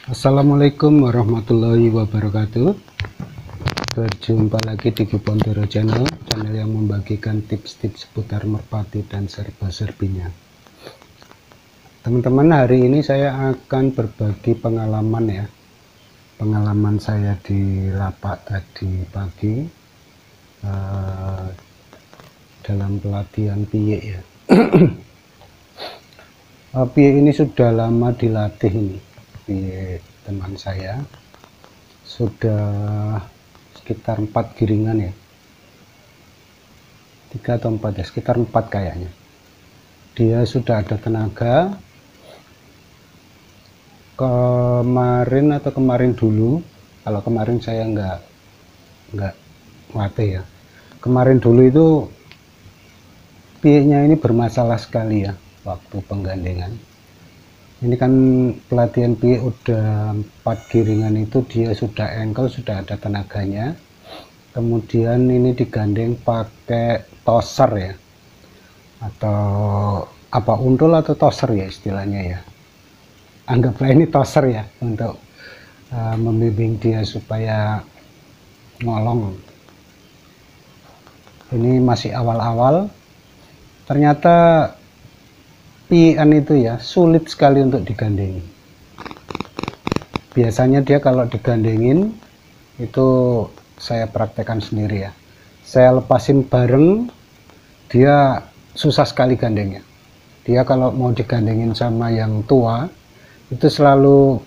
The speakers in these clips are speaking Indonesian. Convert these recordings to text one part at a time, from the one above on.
Assalamualaikum warahmatullahi wabarakatuh. Berjumpa lagi di Kipondoro channel yang membagikan tips-tips seputar merpati dan serba-serbinya. Teman-teman, hari ini saya akan berbagi pengalaman ya. Pengalaman saya di lapak tadi pagi dalam pelatihan piye ya. Piye ini sudah lama dilatih ini. Piye teman saya sudah sekitar 4 giringan ya, 3 atau 4 ya, sekitar 4 kayaknya. Dia sudah ada tenaga. Kemarin dulu, kalau kemarin saya nggak latih ya. Kemarin dulu itu piye-nya ini bermasalah sekali ya waktu penggandengan. Ini kan pelatihan piye udah 4 giringan itu dia sudah engkel, sudah ada tenaganya. Kemudian ini digandeng pakai toser ya, atau apa, untul atau toser ya istilahnya ya. Anggaplah ini toser ya, untuk membimbing dia supaya ngolong. Ini masih awal-awal, ternyata pian itu ya sulit sekali untuk digandengi. Biasanya dia kalau digandengin itu, saya praktekkan sendiri ya, saya lepasin bareng, dia susah sekali gandengnya. Dia kalau mau digandengin sama yang tua itu selalu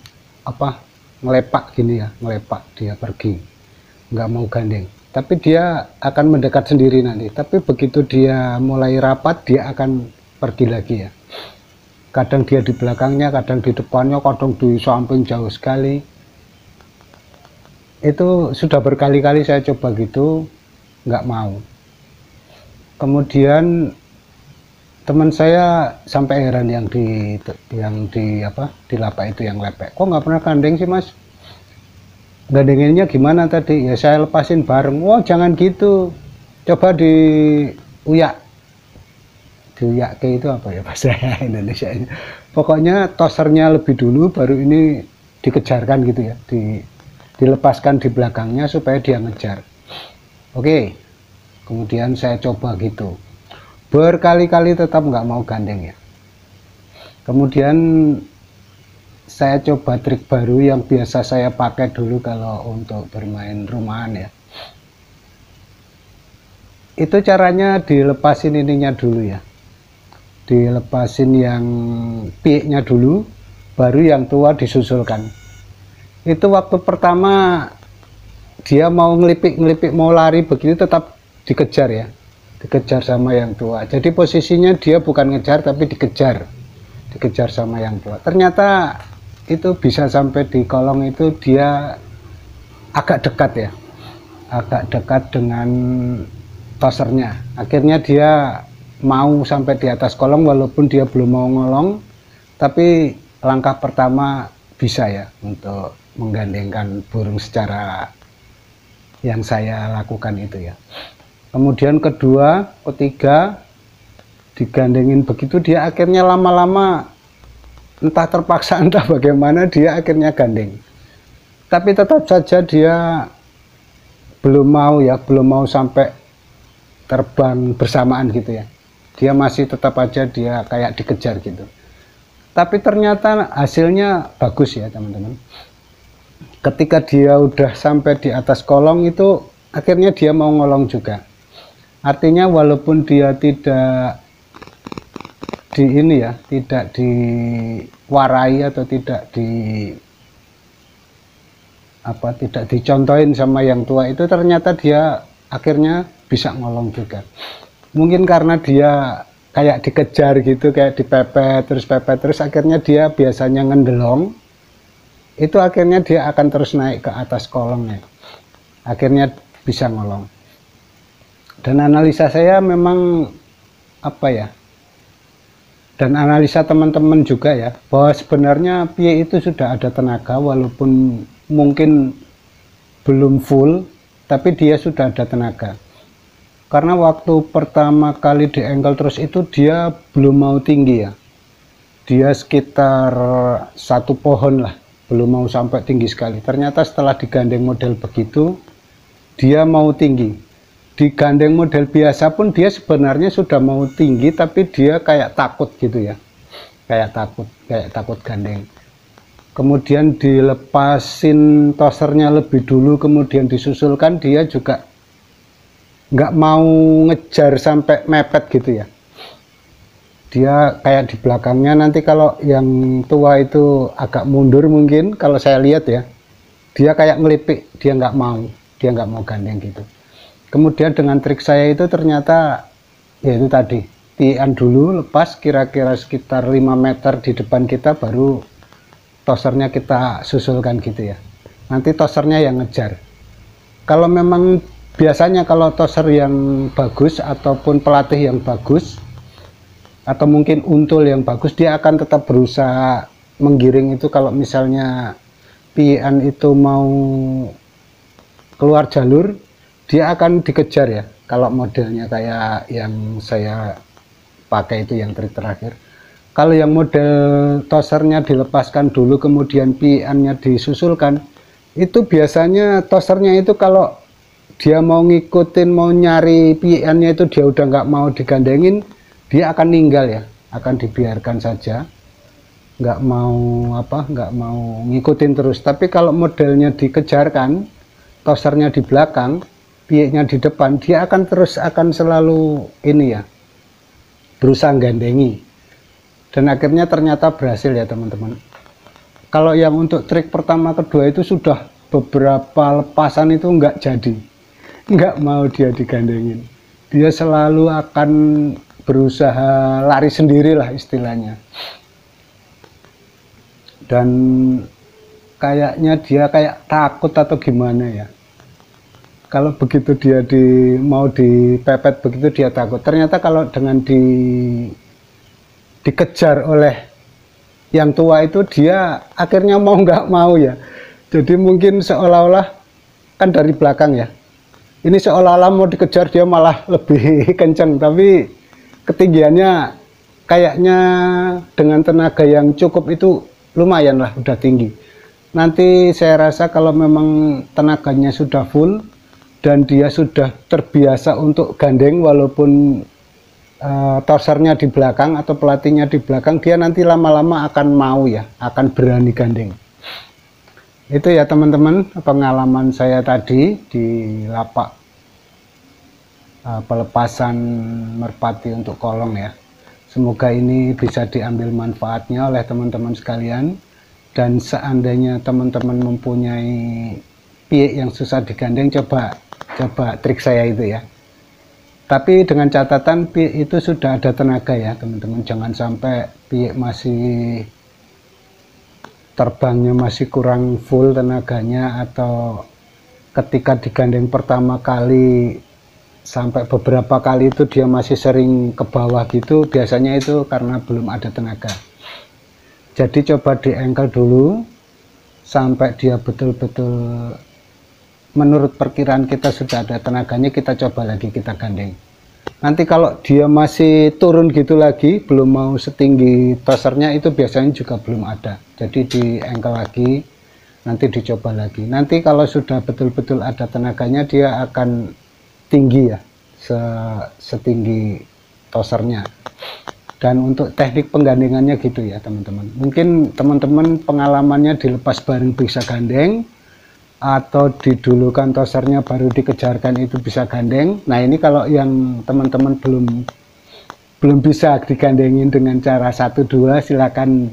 ngelepak gini ya, ngelepak, dia pergi, nggak mau gandeng. Tapi dia akan mendekat sendiri nanti, tapi begitu dia mulai rapat dia akan pergi lagi ya. Kadang dia di belakangnya, kadang di depannya, kadang di samping jauh sekali. Itu sudah berkali-kali saya coba gitu, nggak mau. Kemudian teman saya sampai heran, yang di lapak itu yang lepek, kok nggak pernah gandeng sih mas, gandenginnya gimana tadi? Ya saya lepasin bareng. Wah jangan gitu, coba diuyak ke itu apa ya bahasa Indonesia ini, pokoknya tosernya lebih dulu baru ini dikejarkan gitu ya, dilepaskan di belakangnya supaya dia ngejar. Oke, kemudian saya coba gitu berkali-kali, tetap nggak mau gandeng ya. Kemudian saya coba trik baru yang biasa saya pakai dulu kalau untuk bermain rumahan ya. Itu caranya dilepasin ininya dulu ya, dilepasin yang pieknya dulu, baru yang tua disusulkan. Itu waktu pertama dia mau ngelipik mau lari begini tetap dikejar ya, dikejar sama yang tua. Jadi posisinya dia bukan ngejar tapi dikejar sama yang tua. Ternyata itu bisa sampai di kolong itu dia agak dekat ya, agak dekat dengan tosernya. Akhirnya dia mau sampai di atas kolong walaupun dia belum mau ngolong, tapi langkah pertama bisa ya untuk menggandengkan burung secara yang saya lakukan itu ya. Kemudian kedua, ketiga digandengin begitu, dia akhirnya lama-lama entah terpaksa entah bagaimana dia akhirnya gandeng. Tapi tetap saja dia belum mau sampai terbang bersamaan gitu ya. Dia masih tetap aja dia kayak dikejar gitu. Tapi ternyata hasilnya bagus ya teman-teman. Ketika dia udah sampai di atas kolong itu akhirnya dia mau ngolong juga. Artinya walaupun dia tidak tidak diwarai atau tidak dicontohin sama yang tua itu, ternyata dia akhirnya bisa ngolong juga. Mungkin karena dia kayak dikejar gitu, kayak dipepet terus akhirnya dia biasanya ngendelong, itu akhirnya dia akan terus naik ke atas kolongnya, akhirnya bisa ngolong. Dan analisa saya memang dan analisa teman-teman juga ya, bahwa sebenarnya piye itu sudah ada tenaga, walaupun mungkin belum full tapi dia sudah ada tenaga. Karena waktu pertama kali di engkel terus itu dia belum mau tinggi ya, dia sekitar 1 pohon lah, belum mau sampai tinggi sekali. Ternyata setelah digandeng model begitu, dia mau tinggi. Digandeng model biasa pun dia sebenarnya sudah mau tinggi, tapi dia kayak takut gitu ya, kayak takut gandeng. Kemudian dilepasin tosernya lebih dulu, kemudian disusulkan, dia juga nggak mau ngejar sampai mepet gitu ya. Dia kayak di belakangnya, nanti kalau yang tua itu agak mundur mungkin, kalau saya lihat ya, dia kayak ngelipik, dia nggak mau gandeng gitu. Kemudian dengan trik saya itu ternyata yaitu tadi, pian dulu, lepas kira-kira sekitar 5 meter di depan kita, baru tosernya kita susulkan gitu ya. Nanti tosernya yang ngejar. Kalau memang biasanya kalau toser yang bagus ataupun pelatih yang bagus atau mungkin untul yang bagus, dia akan tetap berusaha menggiring itu. Kalau misalnya pian itu mau keluar jalur, dia akan dikejar ya. Kalau modelnya kayak yang saya pakai itu, yang trik terakhir. Kalau yang model tosernya dilepaskan dulu kemudian piannya disusulkan, itu biasanya tosernya itu kalau dia mau ngikutin, mau nyari piannya itu, dia udah nggak mau digandengin, dia akan ninggal ya, akan dibiarkan saja, nggak mau ngikutin terus. Tapi kalau modelnya dikejarkan, tosernya di belakang, piannya di depan, dia akan selalu ini ya, berusaha gandengi. Dan akhirnya ternyata berhasil ya teman-teman. Kalau yang untuk trik pertama kedua itu sudah beberapa lepasan itu nggak jadi, nggak mau dia digandengin, dia selalu akan berusaha lari sendiri lah istilahnya. Dan kayaknya dia kayak takut atau gimana ya, kalau begitu dia mau dipepet begitu dia takut. Ternyata kalau dengan dikejar oleh yang tua itu, dia akhirnya mau nggak mau ya. Jadi mungkin seolah-olah kan dari belakang ya, ini seolah-olah mau dikejar, dia malah lebih kenceng, tapi ketinggiannya kayaknya dengan tenaga yang cukup itu lumayan lah, udah tinggi. Nanti saya rasa kalau memang tenaganya sudah full dan dia sudah terbiasa untuk gandeng, walaupun tosernya di belakang atau pelatihnya di belakang, dia nanti lama-lama akan mau ya, akan berani gandeng. Itu ya teman-teman, pengalaman saya tadi di lapak pelepasan merpati untuk kolong ya. Semoga ini bisa diambil manfaatnya oleh teman-teman sekalian. Dan seandainya teman-teman mempunyai piek yang susah digandeng, coba trik saya itu ya. Tapi dengan catatan piek itu sudah ada tenaga ya teman-teman. Jangan sampai piek masih terbangnya masih kurang full tenaganya, atau ketika digandeng pertama kali sampai beberapa kali itu dia masih sering ke bawah gitu, biasanya itu karena belum ada tenaga. Jadi coba diengkel dulu sampai dia betul-betul menurut perkiraan kita sudah ada tenaganya, kita coba lagi, kita gandeng. Nanti kalau dia masih turun gitu lagi, belum mau setinggi tosernya, itu biasanya juga belum ada. Jadi diengkel lagi, nanti dicoba lagi. Nanti kalau sudah betul-betul ada tenaganya, dia akan tinggi ya, setinggi tosernya. Dan untuk teknik penggandengannya gitu ya teman-teman. Mungkin teman-teman pengalamannya dilepas bareng bisa gandeng, atau didulukan tosernya baru dikejarkan itu bisa gandeng. Nah ini kalau yang teman-teman belum bisa digandengin dengan cara 1-2, silakan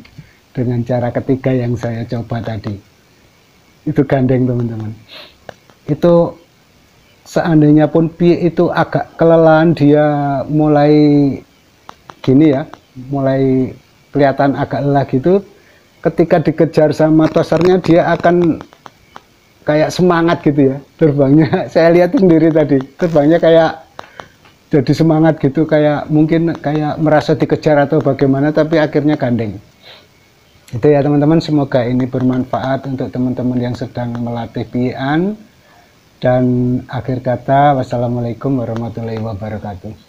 dengan cara ketiga yang saya coba tadi, itu gandeng teman-teman. Itu seandainya pun piek itu agak kelelahan, dia mulai gini ya, mulai kelihatan agak lelah gitu, ketika dikejar sama tosernya dia akan kayak semangat gitu ya terbangnya. Saya lihat sendiri tadi, terbangnya kayak jadi semangat gitu, kayak mungkin kayak merasa dikejar atau bagaimana, tapi akhirnya gandeng. Itu ya teman-teman, semoga ini bermanfaat untuk teman-teman yang sedang melatih pian. Dan akhir kata, wassalamualaikum warahmatullahi wabarakatuh.